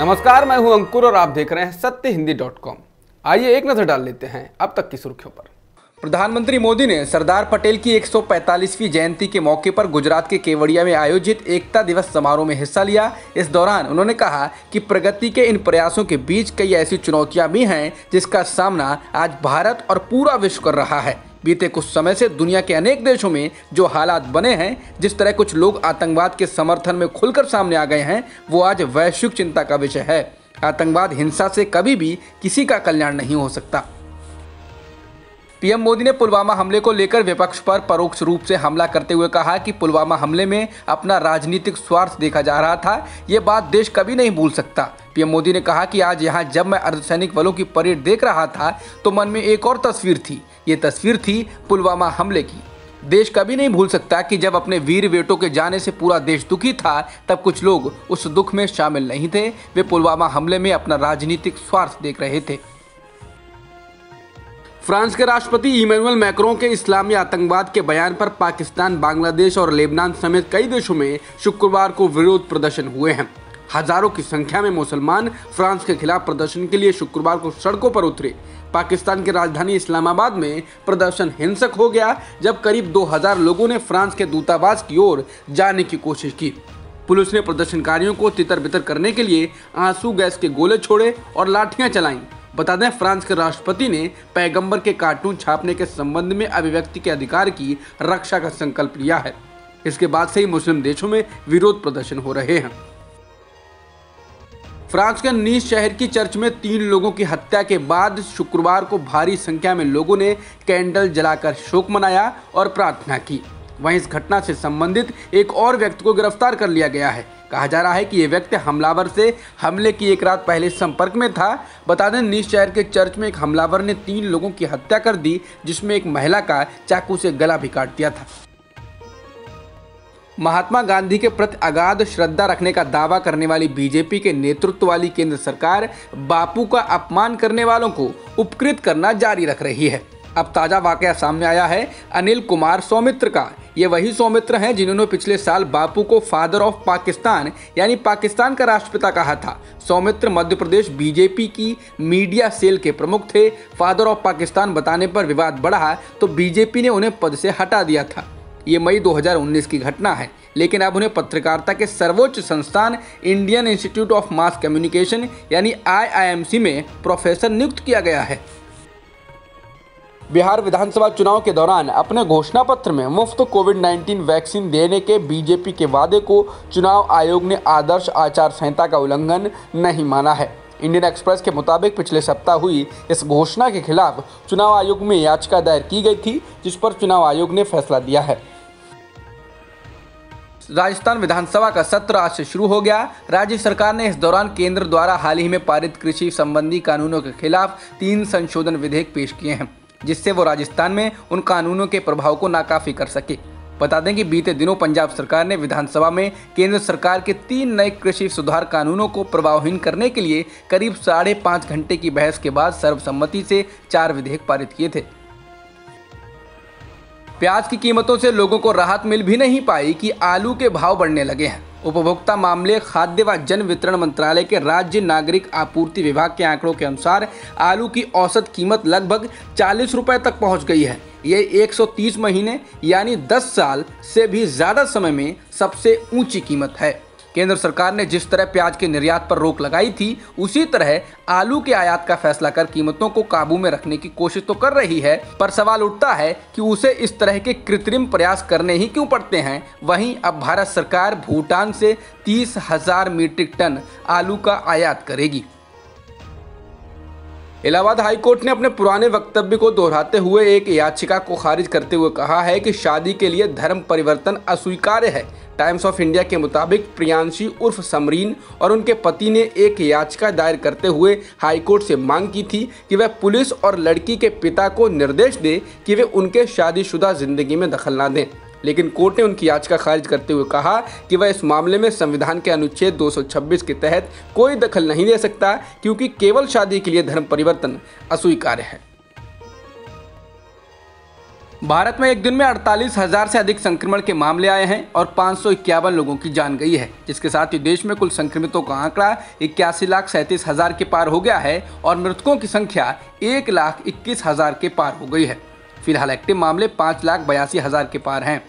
नमस्कार, मैं हूं अंकुर और आप देख रहे हैं सत्यहिंदी.com। आइए एक नजर डाल लेते हैं अब तक की सुर्खियों पर। प्रधानमंत्री मोदी ने सरदार पटेल की 145वीं जयंती के मौके पर गुजरात के केवड़िया में आयोजित एकता दिवस समारोह में हिस्सा लिया। इस दौरान उन्होंने कहा कि प्रगति के इन प्रयासों के बीच कई ऐसी चुनौतियां भी हैं जिसका सामना आज भारत और पूरा विश्व कर रहा है। बीते कुछ समय से दुनिया के अनेक देशों में जो हालात बने हैं, जिस तरह कुछ लोग आतंकवाद के समर्थन में खुलकर सामने आ गए हैं, वो आज वैश्विक चिंता का विषय है। आतंकवाद हिंसा से कभी भी किसी का कल्याण नहीं हो सकता। पीएम मोदी ने पुलवामा हमले को लेकर विपक्ष पर परोक्ष रूप से हमला करते हुए कहा कि पुलवामा हमले में अपना राजनीतिक स्वार्थ देखा जा रहा था। ये बात देश कभी नहीं भूल सकता। पीएम मोदी ने कहा कि आज यहाँ जब मैं अर्धसैनिक बलों की परेड देख रहा था तो मन में एक और तस्वीर थी। ये तस्वीर थी पुलवामा हमले की। देश कभी नहीं भूल सकता कि जब अपने वीर बेटों के जाने से पूरा देश दुखी था, तब कुछ लोग उस दुख में शामिल नहीं थे। वे पुलवामा हमले में अपना राजनीतिक स्वार्थ देख रहे थे। फ्रांस के राष्ट्रपति इमैनुअल मैक्रों के इस्लामी आतंकवाद के बयान पर पाकिस्तान, बांग्लादेश और लेबनान समेत कई देशों में शुक्रवार को विरोध प्रदर्शन हुए हैं। हजारों की संख्या में मुसलमान फ्रांस के खिलाफ प्रदर्शन के लिए शुक्रवार को सड़कों पर उतरे। पाकिस्तान की राजधानी इस्लामाबाद में प्रदर्शन हिंसक हो गया जब करीब 2000 लोगों ने फ्रांस के दूतावास की ओर जाने की कोशिश की। पुलिस ने प्रदर्शनकारियों को तितर-बितर करने के लिए आंसू गैस के गोले छोड़े और लाठियां चलाईं। बता दें, फ्रांस के राष्ट्रपति ने पैगंबर के कार्टून छापने के संबंध में अभिव्यक्ति के अधिकार की रक्षा का संकल्प लिया है। इसके बाद से ही मुस्लिम देशों में विरोध प्रदर्शन हो रहे हैं। फ्रांस के नीस शहर की चर्च में 3 लोगों की हत्या के बाद शुक्रवार को भारी संख्या में लोगों ने कैंडल जलाकर शोक मनाया और प्रार्थना की। वहीं इस घटना से संबंधित एक और व्यक्ति को गिरफ्तार कर लिया गया है। कहा जा रहा है कि ये व्यक्ति हमलावर से हमले की एक रात पहले संपर्क में था। बता दें, नीस शहर के चर्च में एक हमलावर ने 3 लोगों की हत्या कर दी, जिसमें एक महिला का चाकू से गला भी काट दिया था। महात्मा गांधी के प्रति अगाध श्रद्धा रखने का दावा करने वाली बीजेपी के नेतृत्व वाली केंद्र सरकार बापू का अपमान करने वालों को उपकृत करना जारी रख रही है। अब ताजा वाकया सामने आया है अनिल कुमार सौमित्र का। ये वही सौमित्र हैं जिन्होंने पिछले साल बापू को फादर ऑफ पाकिस्तान यानी पाकिस्तान का राष्ट्रपिता कहा था। सौमित्र मध्य प्रदेश बीजेपी की मीडिया सेल के प्रमुख थे। फादर ऑफ पाकिस्तान बताने पर विवाद बढ़ा तो बीजेपी ने उन्हें पद से हटा दिया था। ये मई 2019 की घटना है, लेकिन अब उन्हें पत्रकारिता के सर्वोच्च संस्थान Indian institute of mass communication यानी IIMC में प्रोफेसर नियुक्त किया गया है। बिहार विधानसभा चुनाव के दौरान अपने घोषणा पत्र में मुफ्त कोविड-19 वैक्सीन देने के बीजेपी के वादे को चुनाव आयोग ने आदर्श आचार संहिता का उल्लंघन नहीं माना है। इंडियन एक्सप्रेस के मुताबिक पिछले सप्ताह हुई इस घोषणा के खिलाफ चुनाव आयोग में याचिका दायर की गई थी, जिस पर चुनाव आयोग ने फैसला दिया है। राजस्थान विधानसभा का सत्र आज से शुरू हो गया। राज्य सरकार ने इस दौरान केंद्र द्वारा हाल ही में पारित कृषि संबंधी कानूनों के खिलाफ 3 संशोधन विधेयक पेश किए हैं, जिससे वो राजस्थान में उन कानूनों के प्रभाव को नाकाफी कर सके। बता दें कि बीते दिनों पंजाब सरकार ने विधानसभा में केंद्र सरकार के 3 नए कृषि सुधार कानूनों को प्रभावहीन करने के लिए करीब 5.5 घंटे की बहस के बाद सर्वसम्मति से 4 विधेयक पारित किए थे। प्याज की कीमतों से लोगों को राहत मिल भी नहीं पाई कि आलू के भाव बढ़ने लगे हैं। उपभोक्ता मामले, खाद्य व जन वितरण मंत्रालय के राज्य नागरिक आपूर्ति विभाग के आंकड़ों के अनुसार आलू की औसत कीमत लगभग 40 रुपए तक पहुंच गई है। ये 130 महीने यानी 10 साल से भी ज़्यादा समय में सबसे ऊंची कीमत है। केंद्र सरकार ने जिस तरह प्याज के निर्यात पर रोक लगाई थी, उसी तरह आलू के आयात का फैसला कर कीमतों को काबू में रखने की कोशिश तो कर रही है, पर सवाल उठता है कि उसे इस तरह के कृत्रिम प्रयास करने ही क्यों पड़ते हैं। वहीं अब भारत सरकार भूटान से 30,000 मीट्रिक टन आलू का आयात करेगी। इलाहाबाद हाईकोर्ट ने अपने पुराने वक्तव्य को दोहराते हुए एक याचिका को खारिज करते हुए कहा है कि शादी के लिए धर्म परिवर्तन अस्वीकार्य है। टाइम्स ऑफ इंडिया के मुताबिक प्रियांशी उर्फ समरीन और उनके पति ने एक याचिका दायर करते हुए हाईकोर्ट से मांग की थी कि वह पुलिस और लड़की के पिता को निर्देश दे कि वे उनके शादीशुदा जिंदगी में दखल न दें, लेकिन कोर्ट ने उनकी याचिका खारिज करते हुए कहा कि वह इस मामले में संविधान के अनुच्छेद 226 के तहत कोई दखल नहीं दे सकता, क्योंकि केवल शादी के लिए धर्म परिवर्तन अस्वीकार्य है। भारत में एक दिन में 48,000 से अधिक संक्रमण के मामले आए हैं और 551 लोगों की जान गई है, जिसके साथ ही देश में कुल संक्रमितों का आंकड़ा 81,37,000 के पार हो गया है और मृतकों की संख्या 1,21,000 के पार हो गई है। फिलहाल एक्टिव मामले 5,82,000 के पार हैं।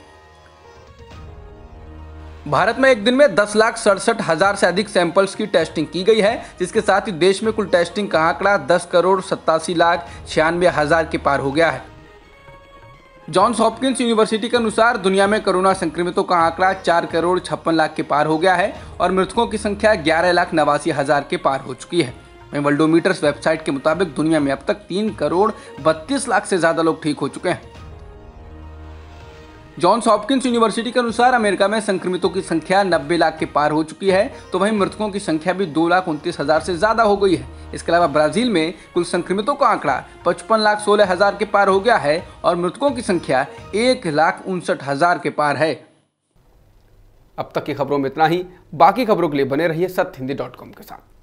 भारत में एक दिन में 10,67,000 से अधिक सैंपल्स की टेस्टिंग की गई है, जिसके साथ ही देश में कुल टेस्टिंग का आंकड़ा 10,87,96,000 के पार हो गया है। जॉन्स हॉपकिंस यूनिवर्सिटी के अनुसार दुनिया में कोरोना संक्रमितों का आंकड़ा 4,56,00,000 के पार हो गया है और मृतकों की संख्या 11,89,000 के पार हो चुकी है। वहीं वर्ल्डोमीटर्स वेबसाइट के मुताबिक दुनिया में अब तक 3,32,00,000 से ज्यादा लोग ठीक हो चुके हैं। जॉन्स हॉपकिंस यूनिवर्सिटी के अनुसार अमेरिका में संक्रमितों की संख्या 90 लाख के पार हो चुकी है, तो वहीं मृतकों की संख्या भी 2,29,000 से ज्यादा हो गई है। इसके अलावा ब्राजील में कुल संक्रमितों का आंकड़ा 55,16,000 के पार हो गया है और मृतकों की संख्या 1,59,000 के पार है। अब तक की खबरों में इतना ही। बाकी खबरों के लिए बने रहिए सत्यहिंदी.com के साथ।